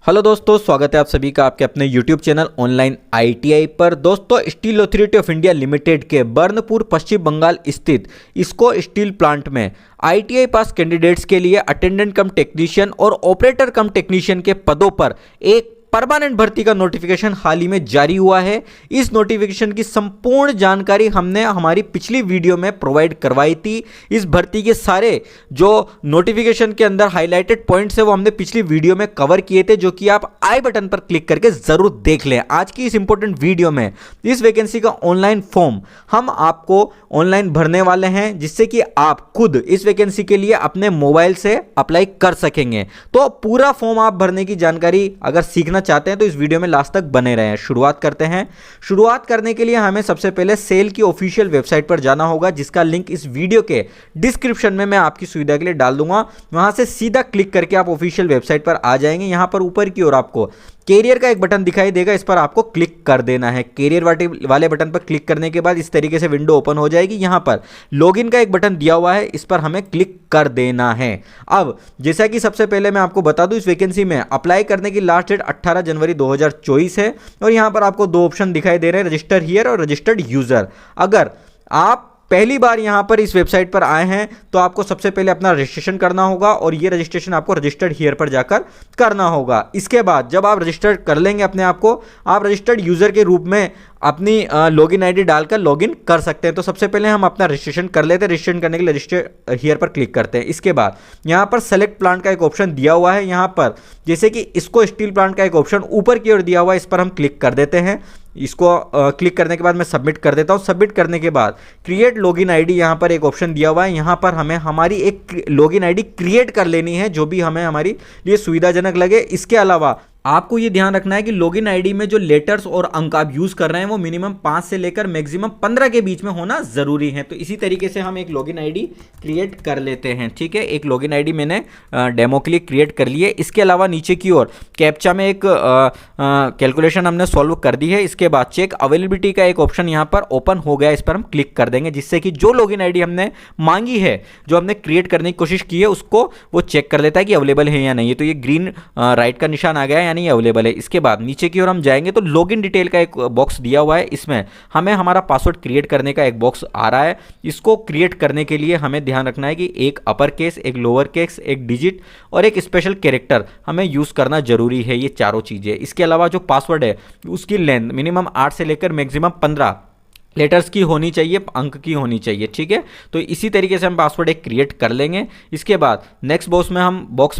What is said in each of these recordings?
Hello दोस्तों, स्वागत है आप सभी का आपके अपने YouTube चैनल ऑनलाइन ITI पर। दोस्तों, steel authority of India limited के बर्नपुर पश्चिम बंगाल स्थित इसको स्टील प्लांट में ITI पास कैंडिडेट्स के लिए अटेंडेंट कम टेक्नीशियन और ऑपरेटर कम टेक्नीशियन के पदों पर एक परमानेंट भर्ती का नोटिफिकेशन हाल ही में जारी हुआ है। इस नोटिफिकेशन की संपूर्ण जानकारी हमने हमारी पिछली वीडियो में प्रोवाइड करवाई थी। इस भर्ती के सारे जो नोटिफिकेशन के अंदर हाईलाइटेड पॉइंट्स है वो हमने पिछली वीडियो में कवर किए थे, जो कि आप आई बटन पर क्लिक करके जरूर देख लें। आज की इस इंपॉर्टेंट वीडियो में इस वैकेंसी का ऑनलाइन फॉर्म हम आपको ऑनलाइन भरने वाले हैं, जिससे कि आप खुद इस वैकेंसी के लिए अपने मोबाइल से अप्लाई कर सकेंगे। तो पूरा फॉर्म आप भरने की जानकारी अगर सीखना चाहते हैं तो इस वीडियो में लास्ट तक बने रहें। शुरुआत करते हैं। शुरुआत करने के लिए हमें सबसे पहले सेल की ऑफिशियल वेबसाइट पर जाना होगा, जिसका लिंक इस वीडियो के डिस्क्रिप्शन में मैं आपकी सुविधा के लिए डाल दूंगा। वहां से सीधा क्लिक करके आप ऑफिशियल वेबसाइट पर आ जाएंगे। यहां पर ऊपर की ओर आपको कैरियर का एक बटन दिखाई देगा, इस पर आपको क्लिक कर देना है। कैरियर वाले बटन पर क्लिक करने के बाद इस तरीके से विंडो ओपन हो जाएगी। यहां पर लॉगिन का एक बटन दिया हुआ है, इस पर हमें क्लिक कर देना है। अब जैसा कि सबसे पहले मैं आपको बता दूं, इस वैकेंसी में अप्लाई करने की लास्ट डेट 18 जनवरी 2024 है और यहां पर आपको दो ऑप्शन दिखाई दे रहे हैं, रजिस्टर हियर और रजिस्टर्ड यूजर। अगर आप पहली बार यहां पर इस वेबसाइट पर आए हैं तो आपको सबसे पहले अपना रजिस्ट्रेशन करना होगा और ये रजिस्ट्रेशन आपको रजिस्टर्ड हियर पर जाकर करना होगा। इसके बाद जब आप रजिस्टर कर लेंगे अपने आप को, आप रजिस्टर्ड यूजर के रूप में अपनी लॉगिन आईडी डालकर लॉगिन कर सकते हैं। तो सबसे पहले हम अपना रजिस्ट्रेशन कर लेते हैं। रजिस्ट्रेशन करने के लिए रजिस्टर हियर पर क्लिक करते हैं। इसके बाद यहाँ पर सेलेक्ट प्लांट का एक ऑप्शन दिया हुआ है। यहाँ पर जैसे कि इसको स्टील प्लांट का एक ऑप्शन ऊपर की ओर दिया हुआ है, इस पर हम क्लिक कर देते हैं। इसको क्लिक करने के बाद मैं सबमिट कर देता हूँ। सबमिट करने के बाद क्रिएट लॉगिन आईडी यहाँ पर एक ऑप्शन दिया हुआ है। यहाँ पर हमें हमारी एक लॉगिन आईडी क्रिएट कर लेनी है, जो भी हमें हमारी लिए सुविधाजनक लगे। इसके अलावा आपको ये ध्यान रखना है कि लॉगिन आईडी में जो लेटर्स और अंक आप यूज कर रहे हैं वो मिनिमम 5 से लेकर मैक्सिमम 15 के बीच में होना जरूरी है। तो इसी तरीके से हम एक लॉगिन आईडी क्रिएट कर लेते हैं। ठीक है, एक लॉगिन आईडी मैंने डेमो के लिए क्रिएट कर ली है। इसके अलावा नीचे की ओर कैप्चा में एक कैलकुलेशन हमने सॉल्व कर दी है। इसके बाद चेक अवेलेबिलिटी का एक ऑप्शन यहाँ पर ओपन हो गया, इस पर हम क्लिक कर देंगे, जिससे कि जो लॉगिन आईडी हमने मांगी है, जो हमने क्रिएट करने की कोशिश की है, उसको वो चेक कर लेता है कि अवेलेबल है या नहीं है। तो ये ग्रीन राइट का निशान आ गया है, नहीं अवेलेबल है। इसके बाद नीचे की ओर हम जाएंगे तो लॉगिन डिटेल का एक बॉक्स दिया हुआ है। इसमें हमें हमारा पासवर्ड क्रिएट करने का एक बॉक्स आ रहा है। इसको क्रिएट करने के लिए हमें ध्यान रखना है कि एक अपर केस, एक लोअर केस, एक डिजिट और एक स्पेशल कैरेक्टर हमें यूज करना जरूरी है। ये चारों चीजें। इसके अलावा जो पासवर्ड है उसकी लेंथ मिनिमम 8 से लेकर मैक्सिमम 15 लेटर्स की होनी चाहिए, अंक की होनी चाहिए। ठीक है, तो इसी तरीके से हम पासवर्ड एक क्रिएट कर लेंगे। इसके बाद नेक्स्ट बॉक्स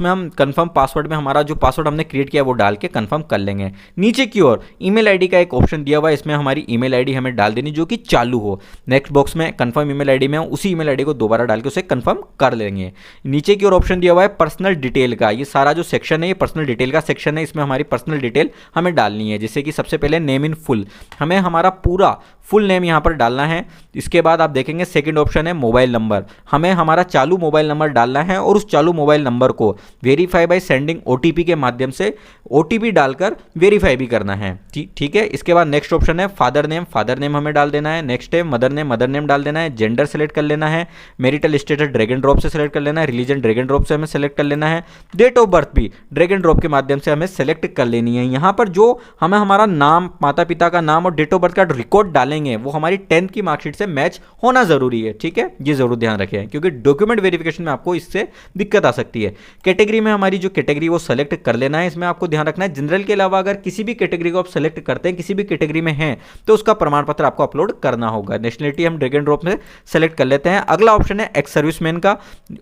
में हम कंफर्म पासवर्ड में हमारा जो पासवर्ड हमने क्रिएट किया वो डाल के कंफर्म कर लेंगे। नीचे की ओर ईमेल आईडी का एक ऑप्शन दिया हुआ है, इसमें हमारी ईमेल आईडी हमें डाल देनी जो कि चालू हो। नेक्स्ट बॉक्स में कंफर्म ईमेल आईडी में उसी ईमेल आईडी को दोबारा डाल के उसे कंफर्म कर लेंगे। नीचे की ओर ऑप्शन दिया हुआ है पर्सनल डिटेल का। ये सारा जो सेक्शन है ये पर्सनल डिटेल का सेक्शन है। इसमें हमारी पर्सनल डिटेल हमें डालनी है, जैसे कि सबसे पहले नेम इन फुल, हमें हमारा पूरा फुल नेम यहाँ पर डालना है। इसके बाद आप देखेंगे सेकंड ऑप्शन है मोबाइल नंबर, हमें हमारा चालू मोबाइल नंबर डालना है और उस चालू मोबाइल नंबर को वेरीफाई बाय सेंडिंग OTP के माध्यम से OTP डालकर वेरीफाई भी करना है। ठीक है, इसके बाद नेक्स्ट ऑप्शन है फादर नेम हमें डाल देना है। नेक्स्ट है मदर नेम डाल देना है। जेंडर सेलेक्ट कर लेना है। Marital status drag and drop से सेलेक्ट कर लेना है। रिलीजन ड्रैग एंड ड्रॉप से हमें सेलेक्ट कर लेना है। डेट ऑफ बर्थ भी ड्रैग एंड ड्रॉप के माध्यम से हमें सेलेक्ट कर लेनी है। यहाँ पर जो हमें हमारा नाम, माता पिता का नाम और डेट ऑफ बर्थ का रिकॉर्ड डालेंगे वो हमारी 10th की मार्कशीट से मैच होना जरूरी है। ठीक है, ये जरूर ध्यान रखें, क्योंकि डॉक्यूमेंट वेरिफिकेशन में आपको इससे दिक्कत आ सकती है। कैटेगरी में हमारी जो कैटेगरी वो सेलेक्ट कर लेना है। इसमें आपको ध्यान रखना है जनरल के अलावा अगर किसी भी कैटेगरी को आप सेलेक्ट करते हैं, किसी भी कैटेगरी में हैं, तो उसका प्रमाण पत्र आपको अपलोड करना होगा। नेशनलिटी हम ड्रैग एंड ड्रॉप में सेलेक्ट कर लेते हैं। अगला ऑप्शन है एक्स सर्विसमैन का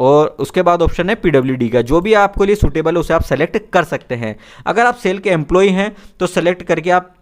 और उसके बाद ऑप्शन है PWD का। जो भी आपको लिए सुटेबल है उसे आप सेलेक्ट कर सकते हैं। अगर आप सेल के एम्प्लॉय हैं तो सेलेक्ट करके आप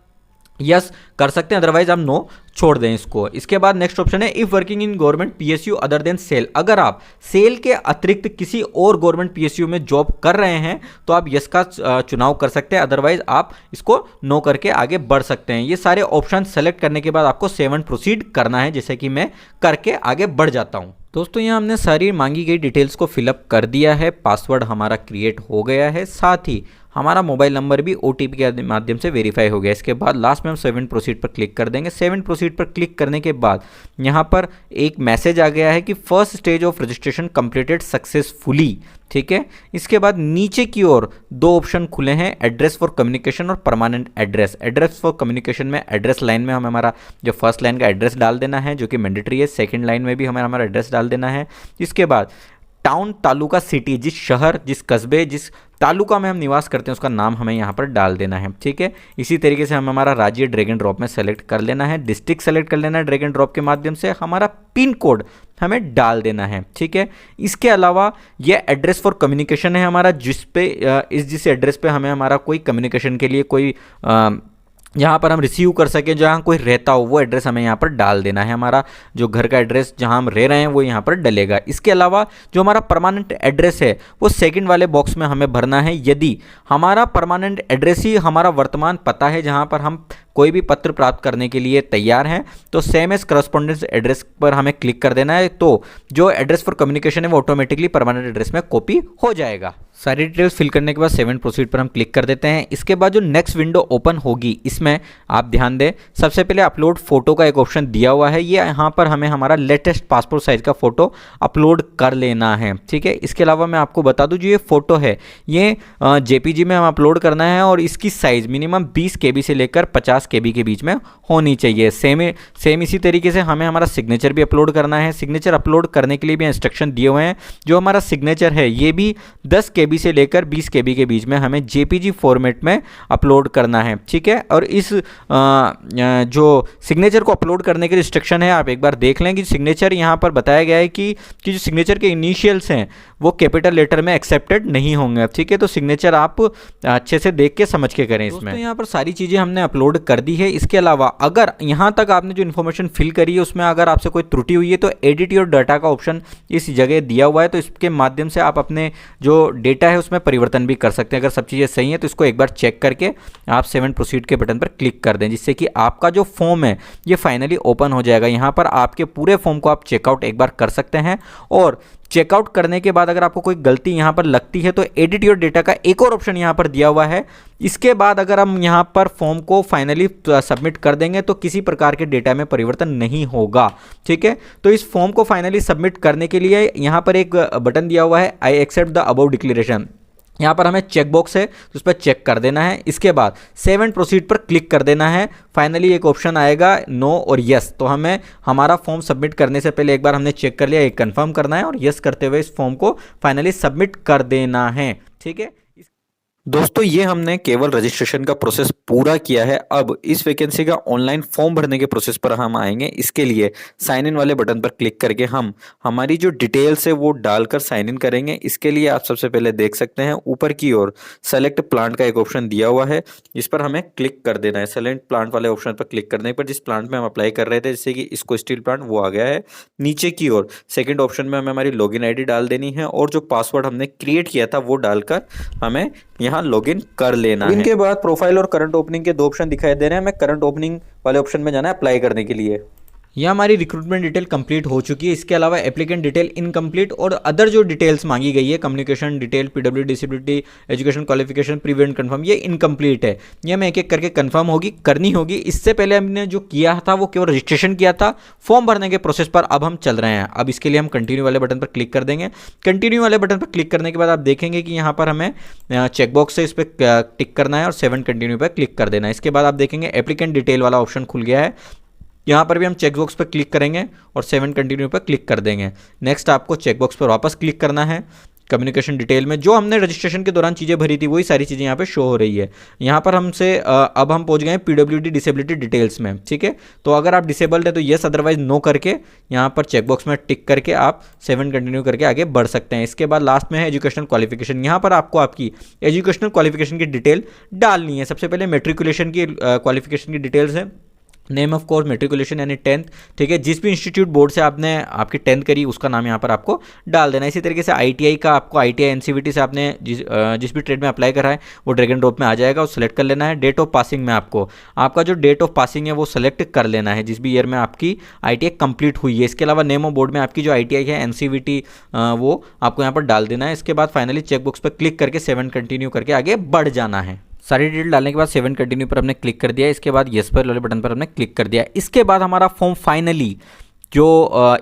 यस कर सकते हैं, अदरवाइज हम नो छोड़ दें इसको। इसके बाद नेक्स्ट ऑप्शन है if working in government PSU other than SAIL, अगर आप सेल के अतिरिक्त किसी और गवर्नमेंट PSU में जॉब कर रहे हैं तो आप यस का चुनाव कर सकते हैं, अदरवाइज आप इसको नो करके आगे बढ़ सकते हैं। ये सारे ऑप्शन सेलेक्ट करने के बाद आपको सेव एंड प्रोसीड करना है, जैसे कि मैं करके आगे बढ़ जाता हूं। दोस्तों, यहाँ हमने सारी मांगी गई डिटेल्स को फिलअप कर दिया है। पासवर्ड हमारा क्रिएट हो गया है, साथ ही हमारा मोबाइल नंबर भी OTP के माध्यम से वेरीफाई हो गया। इसके बाद लास्ट में हम सेव एंड प्रोसीड पर क्लिक कर देंगे। सेव एंड प्रोसीड पर क्लिक करने के बाद यहाँ पर एक मैसेज आ गया है कि first stage of registration completed successfully. ठीक है। इसके बाद नीचे की ओर दो ऑप्शन खुले हैं, एड्रेस फॉर कम्युनिकेशन और permanent address. Address for communication में एड्रेस लाइन में हमें हमारा जो फर्स्ट लाइन का एड्रेस डाल देना है, जो कि मैंडेटरी है। सेकंड लाइन में भी हमें हमारा एड्रेस डाल देना है। इसके बाद टाउन, तालुका, सिटी, जिस शहर, जिस कस्बे, जिस तालुका में हम निवास करते हैं उसका नाम हमें यहाँ पर डाल देना है, ठीक है। इसी तरीके से हम हमारा राज्य ड्रैग एंड ड्रॉप में सेलेक्ट कर लेना है, डिस्ट्रिक्ट सेलेक्ट कर लेना है ड्रैग एंड ड्रॉप के माध्यम से, हमारा पिन कोड हमें डाल देना है, ठीक है। इसके अलावा ये एड्रेस फॉर कम्युनिकेशन है हमारा, जिस एड्रेस पे हमें हमारा कोई कम्युनिकेशन के लिए कोई जहाँ पर हम रिसीव कर सकें, जहाँ कोई रहता हो, वो एड्रेस हमें यहाँ पर डाल देना है। हमारा जो घर का एड्रेस जहाँ हम रह रहे हैं वो यहाँ पर डलेगा। इसके अलावा जो हमारा परमानेंट एड्रेस है वो सेकंड वाले बॉक्स में हमें भरना है। यदि हमारा परमानेंट एड्रेस ही हमारा वर्तमान पता है, जहाँ पर हम कोई भी पत्र प्राप्त करने के लिए तैयार हैं, तो सेम एज करस्पॉन्डेंस एड्रेस पर हमें क्लिक कर देना है। तो जो एड्रेस फॉर कम्युनिकेशन है वो ऑटोमेटिकली परमानेंट एड्रेस में कॉपी हो जाएगा। सारी डिटेल्स फिल करने के बाद सेव एंड प्रोसीड पर हम क्लिक कर देते हैं। इसके बाद जो नेक्स्ट विंडो ओपन होगी, इसमें आप ध्यान दें, सबसे पहले अपलोड फोटो का एक ऑप्शन दिया हुआ है। ये यहाँ पर हमें हमारा लेटेस्ट पासपोर्ट साइज का फोटो अपलोड कर लेना है, ठीक है। इसके अलावा मैं आपको बता दूं, जो ये फोटो है ये जेपीजी में हम अपलोड करना है और इसकी साइज मिनिमम 20 KB से लेकर 50 KB के बीच में होनी चाहिए। सेम इसी तरीके से हमें हमारा सिग्नेचर भी अपलोड करना है। सिग्नेचर अपलोड करने के लिए भी इंस्ट्रक्शन दिए हुए हैं। जो हमारा सिग्नेचर है ये भी 10 KB से लेकर 20 KB के बीच में हमें जेपीजी फॉर्मेट में अपलोड करना है, ठीक है। और इस जो सिग्नेचर को अपलोड करने के इंस्ट्रक्शन है आप एक बार देख लें कि सिग्नेचर यहाँ पर बताया गया है कि जो सिग्नेचर के इनिशियल्स हैं वो कैपिटल लेटर में एक्सेप्टेड नहीं होंगे, ठीक है। तो सिग्नेचर आप अच्छे से देख के समझ के करें। इसमें यहाँ पर सारी चीज़ें हमने अपलोड कर दी है। इसके अलावा अगर यहाँ तक आपने जो इन्फॉर्मेशन फिल करी है उसमें अगर आपसे कोई त्रुटि हुई है तो एडिट योर डाटा का ऑप्शन इस जगह दिया हुआ है। तो इसके माध्यम से आप अपने जो डेटा है उसमें परिवर्तन भी कर सकते हैं। अगर सब चीज़ें सही हैं तो इसको एक बार चेक करके आप सेव एंड प्रोसीड के बटन पर क्लिक कर दें, जिससे कि आपका जो फॉर्म है ये फाइनली ओपन हो जाएगा। यहाँ पर आपके पूरे फॉर्म को आप चेकआउट एक बार कर सकते हैं और चेकआउट करने के बाद अगर आपको कोई गलती यहाँ पर लगती है तो एडिट योर डेटा का एक और ऑप्शन यहाँ पर दिया हुआ है। इसके बाद अगर हम यहाँ पर फॉर्म को फाइनली सबमिट कर देंगे तो किसी प्रकार के डेटा में परिवर्तन नहीं होगा, ठीक है। तो इस फॉर्म को फाइनली सबमिट करने के लिए यहाँ पर एक बटन दिया हुआ है, I accept the above declaration. यहाँ पर हमें चेक बॉक्स है तो उस पर चेक कर देना है। इसके बाद सेव एंड प्रोसीड पर क्लिक कर देना है। फाइनली एक ऑप्शन आएगा नो और यस। तो हमें हमारा फॉर्म सबमिट करने से पहले एक बार हमने चेक कर लिया, एक कंफर्म करना है और यस करते हुए इस फॉर्म को फाइनली सबमिट कर देना है, ठीक है। दोस्तों ये हमने केवल रजिस्ट्रेशन का प्रोसेस पूरा किया है। अब इस वैकेंसी का ऑनलाइन फॉर्म भरने के प्रोसेस पर हम आएंगे। इसके लिए साइन इन वाले बटन पर क्लिक करके हम हमारी जो डिटेल्स है वो डालकर साइन इन करेंगे। इसके लिए आप सबसे पहले देख सकते हैं ऊपर की ओर सेलेक्ट प्लांट का एक ऑप्शन दिया हुआ है, इस पर हमें क्लिक कर देना है। सेलेक्ट प्लांट वाले ऑप्शन पर क्लिक करने पर जिस प्लांट में हम अप्लाई कर रहे थे, जैसे कि इसको स्टील प्लांट, वो आ गया है। नीचे की ओर सेकेंड ऑप्शन में हमें हमारी लॉगिन ID डाल देनी है और जो पासवर्ड हमने क्रिएट किया था वो डालकर हमें यहाँ लॉगिन कर लेना है। इनके बाद प्रोफाइल और करंट ओपनिंग के दो ऑप्शन दिखाई दे रहे हैं। हमें करंट ओपनिंग वाले ऑप्शन में जाना है अप्लाई करने के लिए। यह हमारी रिक्रूटमेंट डिटेल कंप्लीट हो चुकी है। इसके अलावा एप्लीकेंट डिटेल इनकम्प्लीट और अदर जो डिटेल्स मांगी गई है, communication detail, PWD disability, education qualification, prevent confirm, ये इनकम्प्लीट है। ये हमें एक एक करके कंफर्म करनी होगी। इससे पहले हमने जो किया था वो केवल रजिस्ट्रेशन किया था, फॉर्म भरने के प्रोसेस पर अब हम चल रहे हैं। अब इसके लिए हम कंटिन्यू वाले बटन पर क्लिक कर देंगे। कंटिन्यू वाले बटन पर क्लिक करने के बाद आप देखेंगे कि यहाँ पर हमें चेकबॉक्स से इस पर टिक करना है और 7 कंटिन्यू पर क्लिक कर देना है। इसके बाद आप देखेंगे एप्लीकेंट डिटेल वाला ऑप्शन खुल गया है। यहाँ पर भी हम चेकबॉक्स पर क्लिक करेंगे और 7 कंटिन्यू पर क्लिक कर देंगे। नेक्स्ट आपको चेकबॉक्स पर वापस क्लिक करना है। कम्युनिकेशन डिटेल में जो हमने रजिस्ट्रेशन के दौरान चीज़ें भरी थी वही सारी चीज़ें यहाँ पे शो हो रही है। यहाँ पर हमसे अब हम पहुँच गए हैं PWD डिसेबिलिटी डिटेल्स में, ठीक है। तो अगर आप डिसेबल्ड है तो येस, अदरवाइज नो करके यहाँ पर चेकबॉक्स में टिक करके आप 7 कंटिन्यू करके आगे बढ़ सकते हैं। इसके बाद लास्ट में है एजुकेशनल क्वालिफिकेशन। यहाँ पर आपको आपकी एजुकेशनल क्वालिफिकेशन की डिटेल डालनी है। सबसे पहले मेट्रिकुलेशन की क्वालिफिकेशन की डिटेल्स है, नेम ऑफ कोर्स, मेट्रिकुलेशन यानी 10th, ठीक है। जिस भी इंस्टीट्यूट बोर्ड से आपने आपकी 10th करी उसका नाम यहाँ पर आपको डाल देना है। इसी तरीके से ITI का आपको ITI NCVT से आपने जिस भी ट्रेड में अप्लाई करा है वो ड्रैग एंड ड्रॉप में आ जाएगा, वो सेलेक्ट कर लेना है। डेट ऑफ पासिंग में आपको आपका जो डेट ऑफ पासिंग है वो सेलेक्ट कर लेना है, जिस भी ईयर में आपकी ITI कंप्लीट हुई है। इसके अलावा नेम ऑफ बोर्ड में आपकी जो ITI है NCVT वो आपको यहाँ पर डाल देना है। इसके बाद फाइनली चेकबॉक्स पर क्लिक करके 7 कंटिन्यू करके आगे बढ़ जाना है। सारी डिटेल डालने के बाद 7 कंटिन्यू पर हमने क्लिक कर दिया। इसके बाद येस पर वाले बटन पर हमने क्लिक कर दिया। इसके बाद हमारा फॉर्म फाइनली जो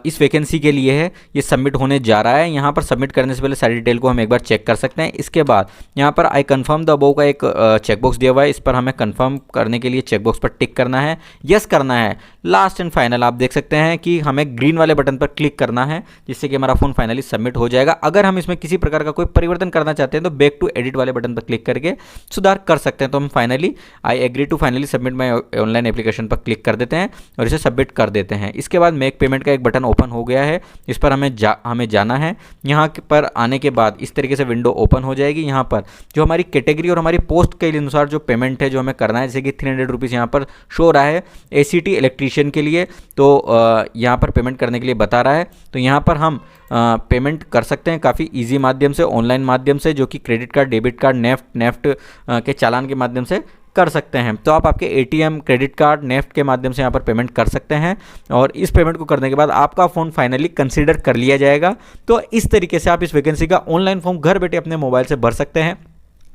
इस वैकेंसी के लिए है ये सबमिट होने जा रहा है। यहाँ पर सबमिट करने से पहले सारी डिटेल को हम एक बार चेक कर सकते हैं। इसके बाद यहाँ पर आई कन्फर्म द अबव का एक चेकबॉक्स दिया हुआ है, इस पर हमें कन्फर्म करने के लिए चेकबॉक्स पर टिक करना है, यस करना है। लास्ट एंड फाइनल आप देख सकते हैं कि हमें ग्रीन वाले बटन पर क्लिक करना है, जिससे कि हमारा फ़ोन फाइनली सबमिट हो जाएगा। अगर हम इसमें किसी प्रकार का कोई परिवर्तन करना चाहते हैं तो बैक टू एडिट वाले बटन पर क्लिक करके सुधार कर सकते हैं। तो हम finally I agree to finally submit my online application पर क्लिक कर देते हैं और इसे सबमिट कर देते हैं। इसके बाद मेक पेमेंट का एक बटन ओपन हो गया है, इस पर हमें जाना है। यहाँ पर आने के बाद इस तरीके से विंडो ओपन हो जाएगी। यहाँ पर जो हमारी कैटेगरी और हमारी पोस्ट के अनुसार जो पेमेंट है जो हमें करना है, जैसे कि 300 रुपीज़ यहाँ पर शो रहा है ACT इलेक्ट्रीशियन के लिए, तो यहाँ पर पेमेंट करने के लिए बता रहा है। तो यहाँ पर हम पेमेंट कर सकते हैं काफ़ी इजी माध्यम से, ऑनलाइन माध्यम से, जो कि credit card, debit card, NEFT के चालान के माध्यम से कर सकते हैं। तो आप आपके ATM, क्रेडिट कार्ड, नेफ्ट के माध्यम से यहाँ पर पेमेंट कर सकते हैं और इस पेमेंट को करने के बाद आपका फ़ोन फाइनली कंसीडर कर लिया जाएगा। तो इस तरीके से आप इस वैकेंसी का ऑनलाइन फॉर्म घर बैठे अपने मोबाइल से भर सकते हैं।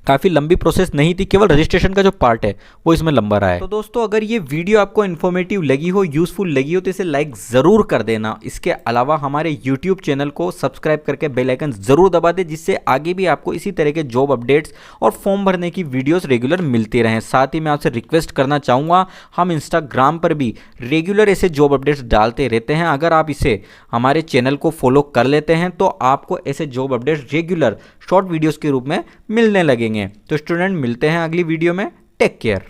काफ़ी लंबी प्रोसेस नहीं थी, केवल रजिस्ट्रेशन का जो पार्ट है वो इसमें लंबा रहा है। तो दोस्तों अगर ये वीडियो आपको इन्फॉर्मेटिव लगी हो, यूजफुल लगी हो, तो इसे लाइक ज़रूर कर देना। इसके अलावा हमारे यूट्यूब चैनल को सब्सक्राइब करके बेल आइकन ज़रूर दबा दें, जिससे आगे भी आपको इसी तरह के जॉब अपडेट्स और फॉर्म भरने की वीडियोज़ रेगुलर मिलती रहें। साथ ही मैं आपसे रिक्वेस्ट करना चाहूँगा, हम इंस्टाग्राम पर भी रेगुलर ऐसे जॉब अपडेट्स डालते रहते हैं। अगर आप इसे हमारे चैनल को फॉलो कर लेते हैं तो आपको ऐसे job updates regular short videos के रूप में मिलने लगेंगे। तो स्टूडेंट मिलते हैं अगली वीडियो में, टेक केयर।